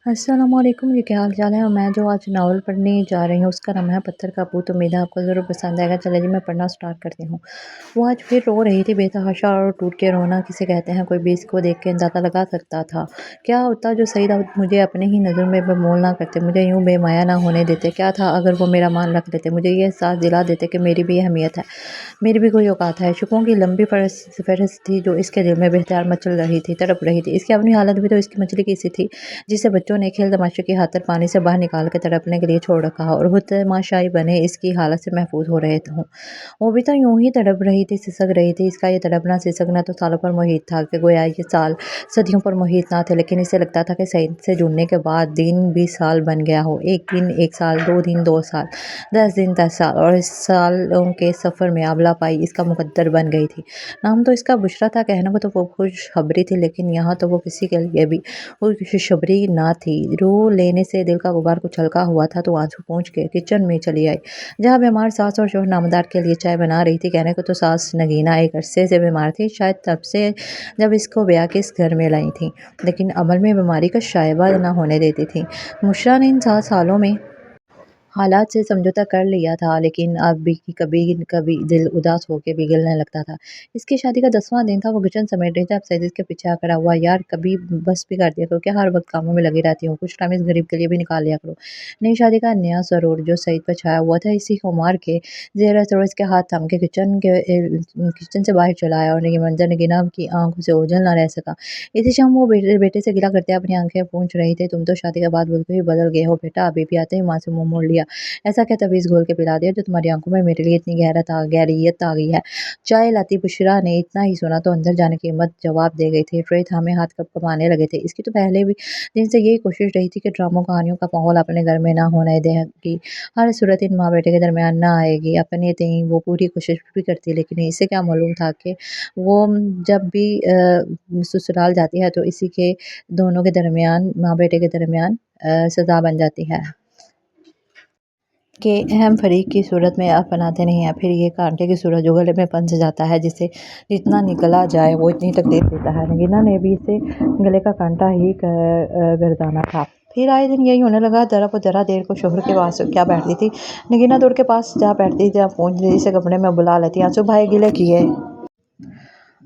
अस्सलामुअलैकुम जी, क्या हाल चाल है। और मैं जो आज नावल पढ़ने जा रही हूँ उसका नाम है पत्थर का भूत। उम्मीद है आपको ज़रूर पसंद आएगा। चलिए जी, मैं पढ़ना स्टार्ट करती हूँ। वो आज फिर रो रही थी बेतहाशा, और टूट के रोना किसे कहते हैं कोई भी इसको देख के अंदाज़ा लगा सकता था। क्या होता जो सईद अब मुझे अपने ही नज़र में बेमोल ना करते, मुझे यूँ बेमाया ना होने देते। क्या था अगर वो मेरा मान रख लेते, मुझे ये एहसास दिला देते कि मेरी भी अहमियत है, मेरी भी कोई औकात है। शुकों की लंबी फहरिस्त थी जो इसके दिल में बेख्तियार मचल रही थी, तड़प रही थी। इसकी अपनी हालत भी तो इसकी मछली की सी थी जिसे बच्चों ने खेल तमाशे की खातिर पानी से बाहर निकाल के तड़पने के लिए छोड़ रखा हो, और खुद तमाशाई बने इसकी हालत से महफूज हो रहे हों। वो भी तो यूं ही तड़प रही थी, सिसक रही थी। इसका ये तड़पना सिसकना तो सालों पर मुहित था, कि गोया ये साल सदियों पर मुहित ना थे। लेकिन इसे लगता था कि सईद से जुड़ने के बाद दिन 20 साल बन गया हो। एक दिन 1 साल, 2 दिन 2 साल, 10 दिन 10 साल, और इस सालों के सफ़र में अबला पाई इसका मुकद्दर बन गई थी। नाम तो इसका बुशरा था, कहने को तो वो खुशखबरी थी, लेकिन यहाँ तो वो किसी के लिए भी वो खुशखबरी ना थी। रो लेने से दिल का गुबार कुछ हल्का हुआ था, तो आंसू पोंछ के किचन में चली आई, जहाँ बीमार सास और शोहर नामदार के लिए चाय बना रही थी। कहने को तो सास नगीना एक अरसे से बीमार थी, शायद तब से जब इसको ब्याह के इस घर में लाई थी, लेकिन अमल में बीमारी का शायबा न होने देती थी। मुशरा ने इन 7 सालों में हालात से समझौता कर लिया था, लेकिन अब भी कभी कभी दिल उदास होकर पिघलने लगता था। इसकी शादी का 10वां दिन था। वो किचन समेट रही थी। अब सईद इसके पीछे आकर हुआ, यार कभी बस भी कर दिया करो, क्या हर वक्त कामों में लगी रहती हूँ, कुछ टाइम इस गरीब के लिए भी निकाल लिया करो। नई शादी का नया सरूर जो सईद पर छाया हुआ था, इसी खुमार के जेर असर इसके हाथ थाम के किचन से बाहर चला आया, और ये मंजर नगीना की आंखों से ओझल ना रह सका। इसी शाम वो बेटे से गिला करते अपनी आंखें पूंछ रही थी, तुम तो शादी के बाद बिल्कुल ही बदल गए हो बेटा। अभी भी आते ही माँ से मुंह मोड़ लिया, ऐसा क्या तवीज़ घोल के पिला दिया जो तुम्हारी आंखों में मेरे लिए इतनी गहरियत आ गई है। चाय लाती बुशरा ने इतना ही सुना तो अंदर जाने की हिम्मत जवाब दे गई थी। ट्रे थामे हाथ कप कमाने लगे थे। इसकी तो पहले भी दिन से यही कोशिश रही थी कि ड्रामों कहानियों का माहौल अपने घर में ना होने देगी, हर सूरत इन माँ बेटे के दरमियान ना आएगी। अपने तय वो पूरी कोशिश भी करती, लेकिन इसे क्या मालूम था कि वो जब भी ससुराल जाती है तो इसी के दोनों के दरमियान, माँ बेटे के दरमियान सजा बन जाती है के अहम फरीक की सूरत में अपनाते नहीं हैं। फिर ये कांटे की सूरत जो गले में फंस जाता है, जिसे जितना निकला जाए वो इतनी तकलीफ देता है। नगीना ने भी इसे गले का कांटा ही गर्दाना था। फिर आए दिन यही होने लगा। जरा देर को शोहर के पास क्या बैठती थी, नगीना दौड़ के पास जा बैठती, जहाँ पहुँच रही से कपड़े में बुला लेती, आंसू भाई गिले किए,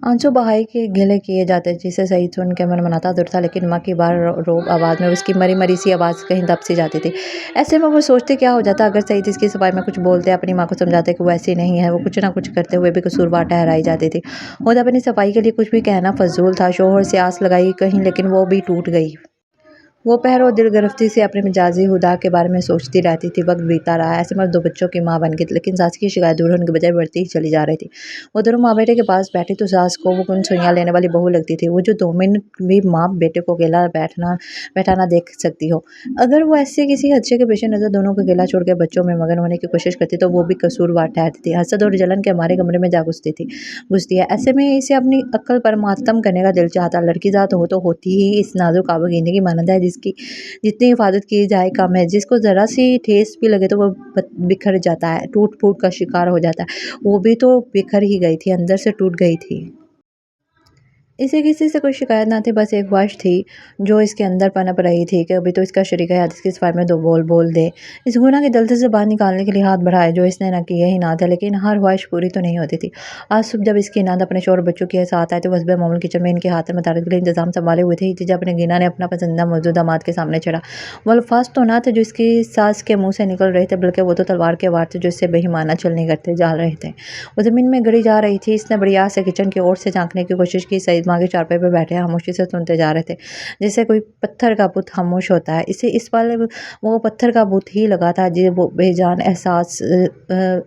आंसू बहाई के गिले किए जाते, जिसे सही सुन के मन मनाता दूर था, लेकिन माँ की बार रोब आवाज़ में उसकी मरी मरी सी आवाज़ कहीं दब सी जाती थी। ऐसे में वो सोचते क्या हो जाता अगर सईद इसकी सफाई में कुछ बोलते, अपनी माँ को समझाते कि वो ऐसी नहीं है। वो कुछ ना कुछ करते हुए भी कसूरवार ठहराई जाती थी। खुद अपनी सफाई के लिए कुछ भी कहना फजूल था। शोहर से आस लगाई कहीं, लेकिन वो भी टूट गई। वो पहर और दिलगिरफ्ती से अपने मिजाजी हुदा के बारे में सोचती रहती थी। वक्त बीतता रहा। ऐसे में 2 बच्चों की माँ बन गई, लेकिन सास की शिकायत दूर होने के बजाय बढ़ती ही चली जा रही थी। वो दोनों माँ बेटे के पास बैठी तो सास को वो सुइयां लेने वाली बहू लगती थी, वो जो 2 मिनट भी माँ बेटे को अकेला बैठाना देख सकती हो। अगर वो ऐसे किसी हादसे के पेश नज़र दोनों को अकेला छोड़ के बच्चों में मगन होने की कोशिश करती, तो वो भी कसूरवार ठहरती थी। हसद और जलन के हमारे कमरे में जा घुसती है। ऐसे में इसे अपनी अक्ल पर मातम करने का दिल चाहता। लड़की ज़ात हो तो होती ही इस नाजुक आबगीने की मानंद है, जिसकी जितनी हिफाजत की जाए कम है। जिसको ज़रा सी ठेस भी लगे तो वो बिखर जाता है, टूट फूट का शिकार हो जाता है। वो भी तो बिखर ही गई थी, अंदर से टूट गई थी। इसे किसी से कोई शिकायत ना थी, बस एक ख्वाहिश थी जो इसके अंदर पनप रही थी कि अभी तो इसका शरीका हयात इसकी सफाई में 2 बोल बोल दे, इस गुनाह के दलदल से बाहर निकालने के लिए हाथ बढ़ाए जो इसने ना किए ही ना थे। लेकिन हर ख्वाहिश पूरी तो नहीं होती थी। आज सुबह जब इसकी नींद अपने शोहर बच्चों के साथ आए, तो वसबे मामूल किचन में इनके हाथ में तारत के लिए इंतजाम संभाले हुए थे। जब अपने गीना ने अपना पसंदीदा मौजूद दामाद के सामने चढ़ा। वो अल्फाज तो ना थे जो इसकी सास के मुंह से निकल रहे थे, बल्कि वो तो तलवार के वार थे जो इससे बेईमाना चलने करते जा रहे थे। वो ज़मीन में गड़ी जा रही थी। इसने बड़ी आस से किचन की ओर से झांकने की कोशिश की। सईद माँ के चारपाई पर बैठे खामोशी से सुनते जा रहे थे, जैसे कोई पत्थर का बुत खामोश होता है। इसे इस पल वो पत्थर का बुत ही लगा था, जो वो बेजान एहसास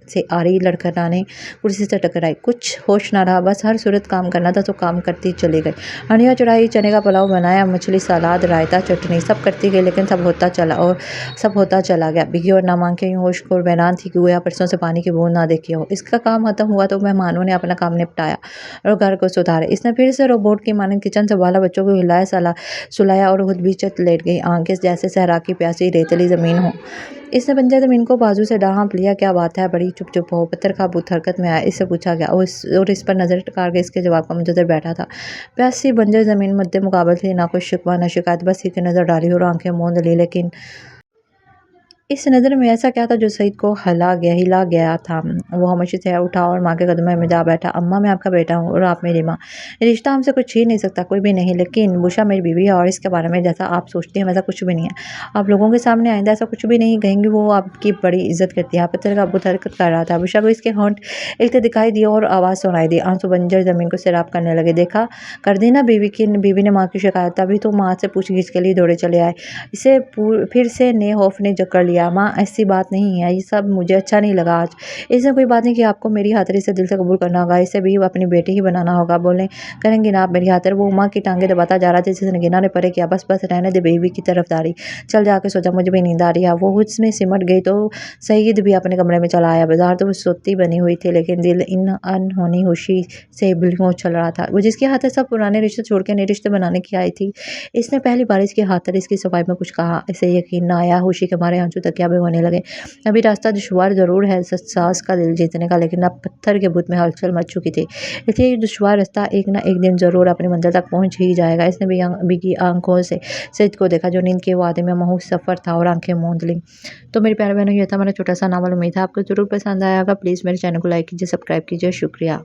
से आ रही लड़खड़ाने कुर्सी से टकराई। कुछ होश ना रहा, बस हर सूरत काम करना था तो काम करती चली गई। हंडिया चढ़ाई, चने का पुलाव बनाया, मछली, सलाद, रायता, चटनी, सब करती गई, लेकिन सब होता चला गया। बिगी और ना मांग के यूं होश को बैरान थी कि गोया परसों से पानी की बूंद ना देखी हो। इसका काम खत्म हुआ तो मेहमानों ने अपना काम निपटाया और घर को सुधारे। इसने फिर से से रोबोट की मानन किचन संभाला, बच्चों को हिलाया सुलाया और खुद भी चट लेट गई, आंखें जैसे सहरा की प्यासी रेतली ज़मीन हो। इसने बंजर ज़मीन को बाजू से ढांप लिया। क्या बात है, बड़ी चुप चुप हो? पत्थर का बूथ हरकत में आया। इससे पूछा गया और इस पर नज़र टिका के इसके जवाब का मुंतज़िर बैठा था। प्यासी बंजर ज़मीन मद्दे मुकाबल थी, ना कोई शिकवा ना शिकायत, बस एक नज़र डाली और आंखें मूंद ली। लेकिन इस नज़र में ऐसा क्या था जो सईद को हिला गया था। वो खामोशी से उठा और माँ के कदमों में जा बैठा। अम्मा, मैं आपका बेटा हूँ और आप मेरी माँ। रिश्ता हमसे कुछ छीन नहीं सकता, कोई भी नहीं, लेकिन बुशा मेरी बीवी है और इसके बारे में जैसा आप सोचती हैं वैसा कुछ भी नहीं है। आप लोगों के सामने आइंदा ऐसा कुछ भी नहीं कहेंगी। वो आपकी बड़ी इज्जत करती है। पत्थर का बुत हरकत कर रहा था। बुशा को इसके होंठ हिलते दिखाई दिए और आवाज़ सुनाई दी। आंसू बंजर ज़मीन को सैराब करने लगे। देखा, कर दी ना बीवी ने माँ की शिकायत। तभी तो माँ से पूछगिछ के लिए दौड़े चले आए। इसे फिर से नेहौफ ने जकड़ लिया। माँ, ऐसी बात नहीं है, ये सब मुझे अच्छा नहीं लगा आज। इसमें कोई बात नहीं कि आपको मेरी खातिर इसे दिल से कबूल करना होगा, इसे भी अपनी बेटी ही बनाना होगा। बोले, करेंगी ना आप मेरी खातिर? वो माँ की टांगे दबाता जा रहा था जिसे नगीना ने परे किया। बस बस रहने दे बीवी की तरफदारी, चल जाके सो जा, मुझे भी नींद आ रही है। वो उसमें सिमट गई तो सईद भी अपने कमरे में चला आया। बाजार तो वो सोती बनी हुई थी, लेकिन दिल इन अनहोनी खुशी से बिल्कुल उछल रहा था। वो जिसके हाथ सब पुराने रिश्ते छोड़ के नए रिश्ते बनाने की आई थी, इसने पहली बार इसके खातिर इसकी सफाई में कुछ कहा। इसे यकीन ना आया। खुशी के मारे आंसू तकिया में होने लगे। अभी रास्ता दुश्वार ज़रूर है सास का दिल जीतने का, लेकिन अब पत्थर के बुत में हलचल मच चुकी थी। इसलिए ये दुश्वार रास्ता एक ना एक दिन ज़रूर अपनी मंजिल तक पहुंच ही जाएगा। इसने भीगी आंखों से सईद को देखा, जो नींद के वादे में महूस सफ़र था, और आंखें मूंद ली। तो मेरे प्यारे बहनों, ये था मेरा छोटा सा नावल। उम्मीद है आपको ज़रूर पसंद आएगा। प्लीज़ मेरे चैनल को लाइक कीजिए, सब्सक्राइब कीजिए। शुक्रिया।